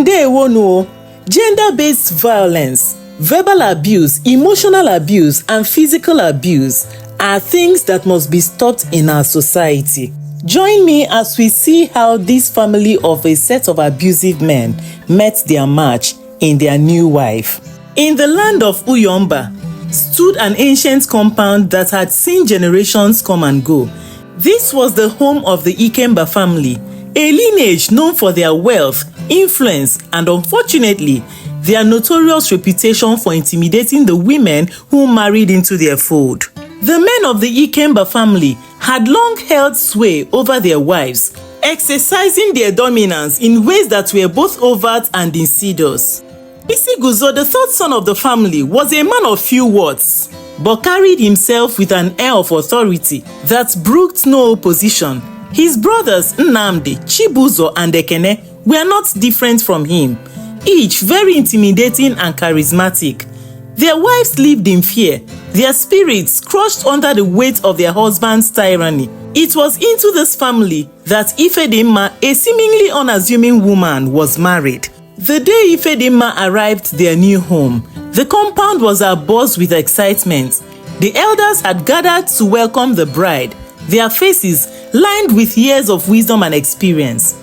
Ndewono. Gender-based violence, verbal abuse, emotional abuse, and physical abuse are things that must be stopped in our society. Join me as we see how this family of a set of abusive men met their match in their new wife. In the land of Uyomba stood an ancient compound that had seen generations come and go. This was the home of the Ikemba family, a lineage known for their wealth, influence, and unfortunately, their notorious reputation for intimidating the women who married into their fold. The men of the Ikemba family had long held sway over their wives, exercising their dominance in ways that were both overt and insidious. Isiguzo, the third son of the family, was a man of few words, but carried himself with an air of authority that brooked no opposition. His brothers Nnamdi, Chibuzo, and Ekene were not different from him, each very intimidating and charismatic. Their wives lived in fear, their spirits crushed under the weight of their husband's tyranny. It was into this family that Ifedimma, a seemingly unassuming woman, was married. The day Ifedimma arrived their new home, the compound was abuzz with excitement. The elders had gathered to welcome the bride, their faces lined with years of wisdom and experience.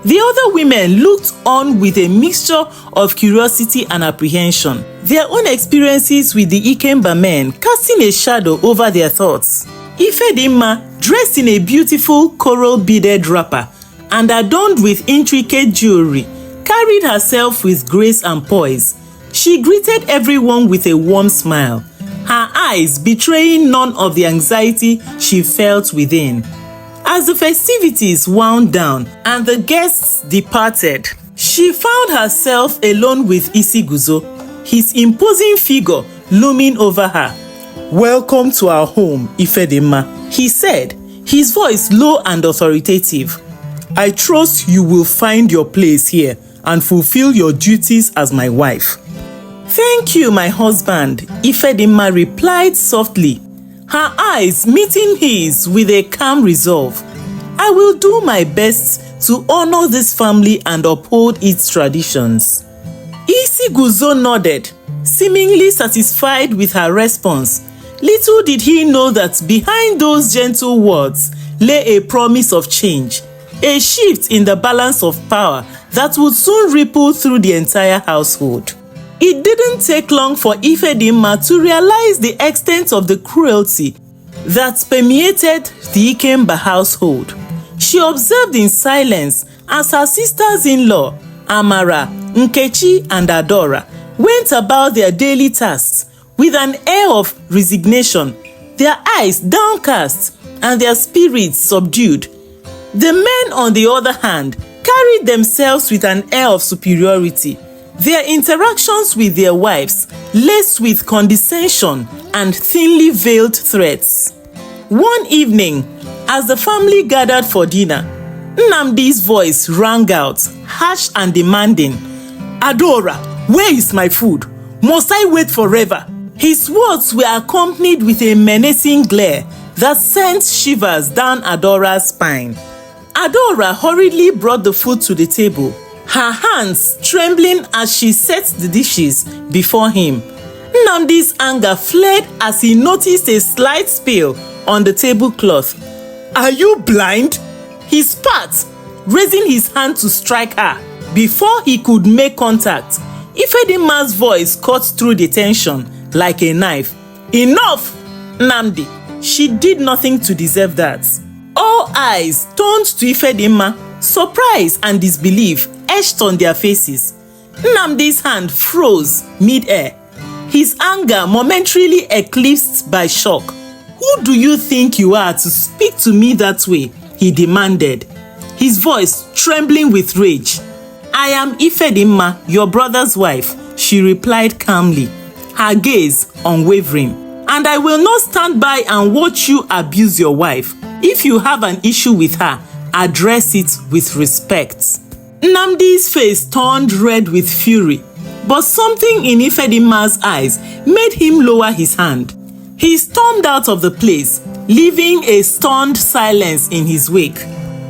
The other women looked on with a mixture of curiosity and apprehension, their own experiences with the Ikemba men casting a shadow over their thoughts. Ifedimma, dressed in a beautiful coral-beaded wrapper and adorned with intricate jewelry, carried herself with grace and poise. She greeted everyone with a warm smile, her eyes betraying none of the anxiety she felt within. As the festivities wound down and the guests departed, she found herself alone with Isiguzo, his imposing figure looming over her. "Welcome to our home, Ifedimma," he said, his voice low and authoritative. "I trust you will find your place here and fulfill your duties as my wife." "Thank you, my husband," Ifedimma replied softly, her eyes meeting his with a calm resolve. "I will do my best to honor this family and uphold its traditions." Isiguzo nodded, seemingly satisfied with her response. Little did he know that behind those gentle words lay a promise of change, a shift in the balance of power that would soon ripple through the entire household. It didn't take long for Ifedimma to realize the extent of the cruelty that permeated the Ikemba household. She observed in silence as her sisters-in-law, Amara, Nkechi, and Adora, went about their daily tasks with an air of resignation, their eyes downcast and their spirits subdued. The men, on the other hand, carried themselves with an air of superiority, their interactions with their wives laced with condescension and thinly veiled threats. One evening, as the family gathered for dinner, Nnamdi's voice rang out, harsh and demanding. "Adora, where is my food? Must I wait forever?" His words were accompanied with a menacing glare that sent shivers down Adora's spine. Adora hurriedly brought the food to the table, her hands trembling as she set the dishes before him. Nnamdi's anger flared as he noticed a slight spill on the tablecloth. "Are you blind?" He spat, raising his hand to strike her. Before he could make contact, Ifedimma's voice cut through the tension like a knife. "Enough, Nnamdi!" She did nothing to deserve that. All eyes turned to Ifedimma, surprise and disbelief etched on their faces. Nnamdi's hand froze mid-air, his anger momentarily eclipsed by shock. "Who do you think you are to speak to me that way?" he demanded, his voice trembling with rage. "I am Ifedimma, your brother's wife," she replied calmly, her gaze unwavering. "And I will not stand by and watch you abuse your wife. If you have an issue with her, address it with respect." Nnamdi's face turned red with fury, but something in Ifedimma's eyes made him lower his hand. He stormed out of the place, leaving a stunned silence in his wake.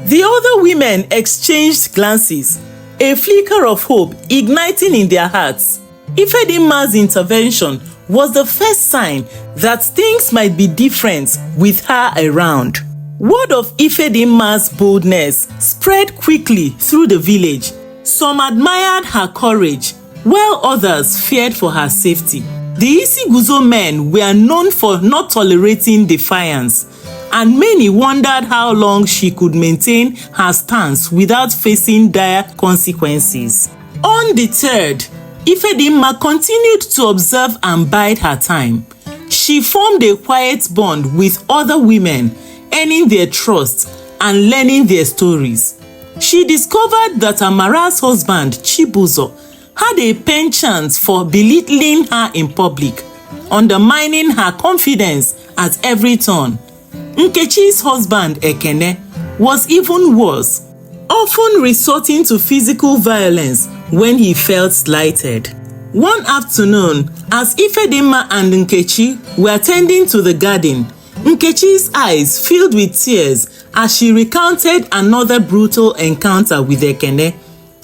The other women exchanged glances. a flicker of hope igniting in their hearts. Ifedimma's intervention was the first sign that things might be different with her around. Word of Ifedimma's boldness spread quickly through the village. Some admired her courage, while others feared for her safety. The Isiguzo men were known for not tolerating defiance, and many wondered how long she could maintain her stance without facing dire consequences. Undeterred, Ifedimma continued to observe and bide her time. She formed a quiet bond with other women, earning their trust and learning their stories. She discovered that Amara's husband, Chibuzo, had a penchant for belittling her in public, undermining her confidence at every turn. Nkechi's husband, Ekene, was even worse, often resorting to physical violence when he felt slighted. One afternoon, as Ifedimma and Nkechi were tending to the garden, Nkechi's eyes filled with tears as she recounted another brutal encounter with Ekene.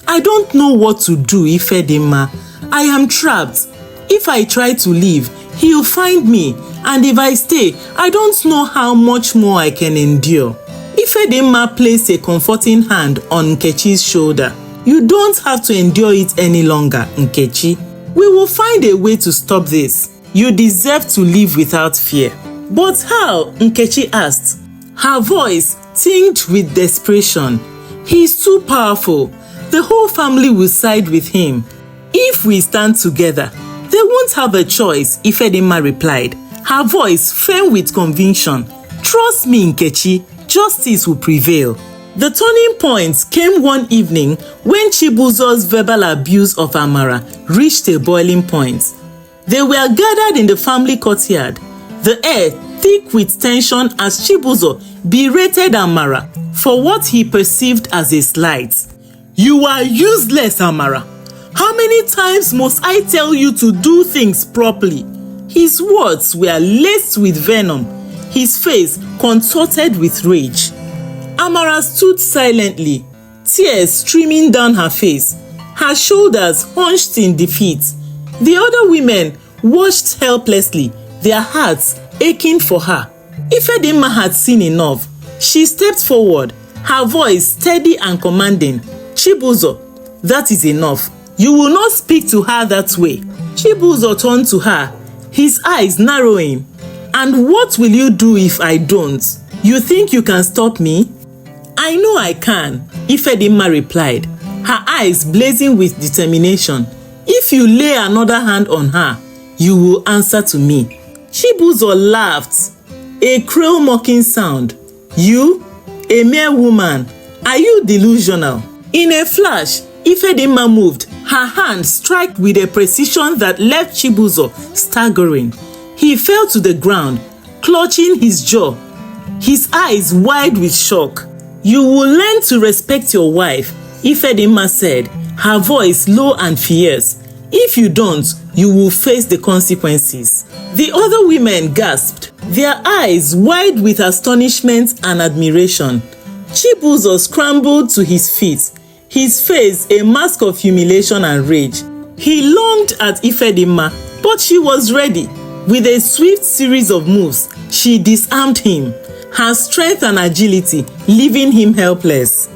"I don't know what to do, Ifedimma. I am trapped. If I try to leave, he'll find me, and if I stay, I don't know how much more I can endure." Ifedimma placed a comforting hand on Nkechi's shoulder. "You don't have to endure it any longer, Nkechi. We will find a way to stop this. You deserve to live without fear." "But how?" Nkechi asked, her voice tinged with desperation. "He's too powerful. The whole family will side with him. If we stand together, they won't have a choice," Ifedimma replied, her voice firm with conviction. "Trust me, Nkechi, justice will prevail." The turning point came one evening when Chibuzo's verbal abuse of Amara reached a boiling point. They were gathered in the family courtyard, the air thick with tension as Chibuzo berated Amara for what he perceived as a slight. "You are useless, Amara. How many times must I tell you to do things properly?" His words were laced with venom, his face contorted with rage. Amara stood silently, tears streaming down her face, her shoulders hunched in defeat. The other women watched helplessly, their hearts aching for her. Ifedimma had seen enough. She stepped forward, her voice steady and commanding. "Chibuzo, that is enough. You will not speak to her that way." Chibuzo turned to her, his eyes narrowing. "And what will you do if I don't? You think you can stop me?" "I know I can," Ifedimma replied, her eyes blazing with determination. "If you lay another hand on her, you will answer to me." Chibuzo laughed, a cruel mocking sound. "You, a mere woman, are you delusional?" In a flash, Ifedimma moved, her hand struck with a precision that left Chibuzo staggering. He fell to the ground, clutching his jaw, his eyes wide with shock. "You will learn to respect your wife," Ifedimma said, her voice low and fierce. "If you don't, you will face the consequences." The other women gasped, their eyes wide with astonishment and admiration. Chibuzo scrambled to his feet, his face a mask of humiliation and rage. He longed at Ifedimma, but she was ready. With a swift series of moves, she disarmed him, her strength and agility leaving him helpless.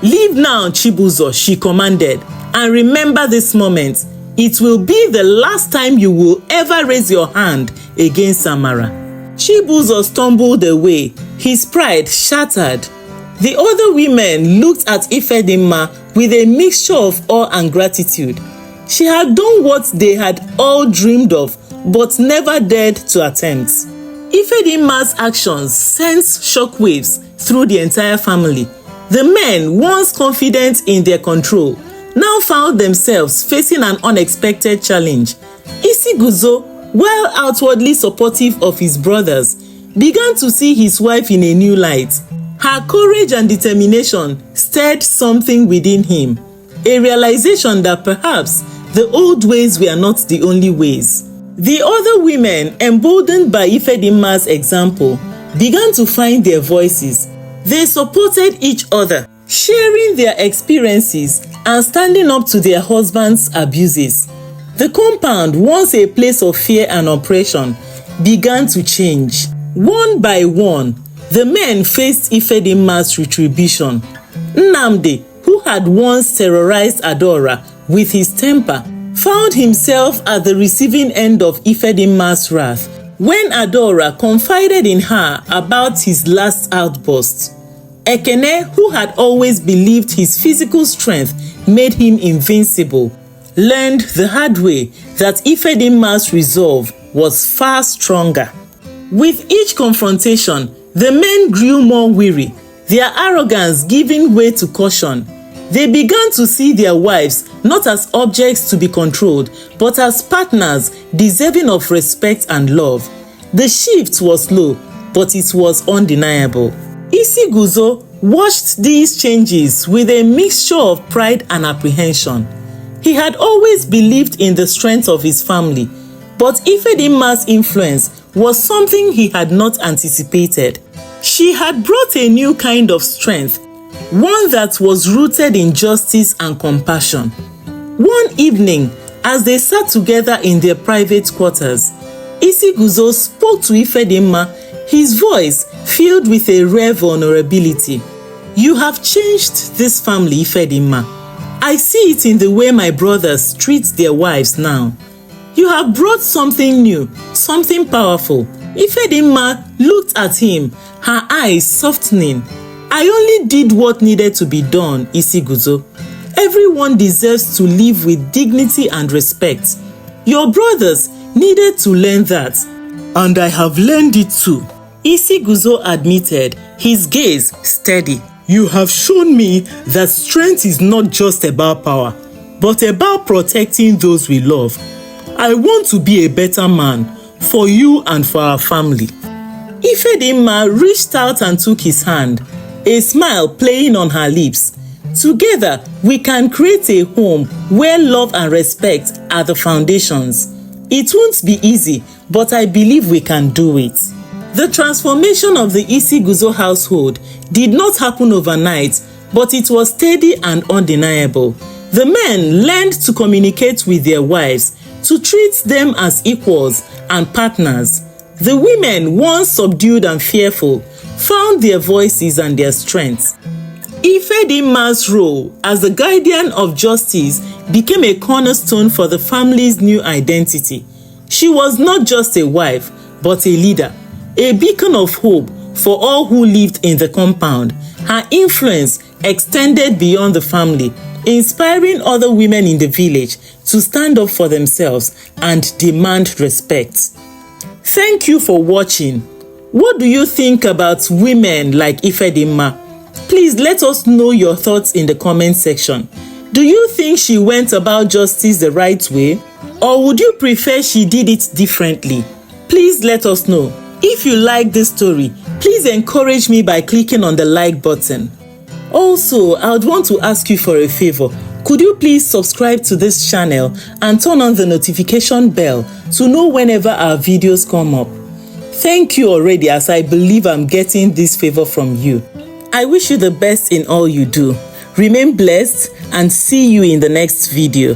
"Leave now, Chibuzo," she commanded, "and remember this moment. It will be the last time you will ever raise your hand against Amara." Chibuzo stumbled away, his pride shattered. The other women looked at Ifedimma with a mixture of awe and gratitude. She had done what they had all dreamed of, but never dared to attempt. Ifedimma's actions sent shockwaves through the entire family. The men, once confident in their control, now found themselves facing an unexpected challenge. Isiguzo, while outwardly supportive of his brothers, began to see his wife in a new light. Her courage and determination stirred something within him, a realization that perhaps the old ways were not the only ways. The other women, emboldened by Ifedimma's example, began to find their voices. They supported each other, sharing their experiences and standing up to their husbands' abuses. The compound, once a place of fear and oppression, began to change. One by one, the men faced Ifedimma's retribution. Nnamdi, who had once terrorized Adaora with his temper, found himself at the receiving end of Ifedimma's wrath when Adaora confided in her about his last outburst. Ekene, who had always believed his physical strength made him invincible, learned the hard way that Ifedimma's resolve was far stronger. With each confrontation, the men grew more weary, their arrogance giving way to caution. They began to see their wives not as objects to be controlled, but as partners deserving of respect and love. The shift was slow, but it was undeniable. Isi Guzo watched these changes with a mixture of pride and apprehension. He had always believed in the strength of his family, but Ifedimma's influence was something he had not anticipated. She had brought a new kind of strength, one that was rooted in justice and compassion. One evening, as they sat together in their private quarters, Isi Guzo spoke to Ifedimma, his voice filled with a rare vulnerability. "You have changed this family, Ifedimma. I see it in the way my brothers treat their wives now. You have brought something new, something powerful." Ifedimma looked at him, her eyes softening. "I only did what needed to be done, Isi Guzo. Everyone deserves to live with dignity and respect. Your brothers needed to learn that, and I have learned it too," Isi Guzo admitted, his gaze steady. "You have shown me that strength is not just about power, but about protecting those we love. I want to be a better man for you and for our family." Ifedimma reached out and took his hand, a smile playing on her lips. "Together, we can create a home where love and respect are the foundations. It won't be easy, but I believe we can do it." The transformation of the Isi Guzo household did not happen overnight, but it was steady and undeniable. The men learned to communicate with their wives, to treat them as equals and partners. The women, once subdued and fearful, found their voices and their strength. Ifedimma's role as the guardian of justice became a cornerstone for the family's new identity. She was not just a wife, but a leader, a beacon of hope for all who lived in the compound. Her influence extended beyond the family, inspiring other women in the village to stand up for themselves and demand respect. Thank you for watching. What do you think about women like Ifedimma? Please let us know your thoughts in the comment section. Do you think she went about justice the right way? Or would you prefer she did it differently? Please let us know. If you like this story, please encourage me by clicking on the like button. Also, I would want to ask you for a favor. Could you please subscribe to this channel and turn on the notification bell to know whenever our videos come up? Thank you already, as I believe I'm getting this favor from you. I wish you the best in all you do. Remain blessed and see you in the next video.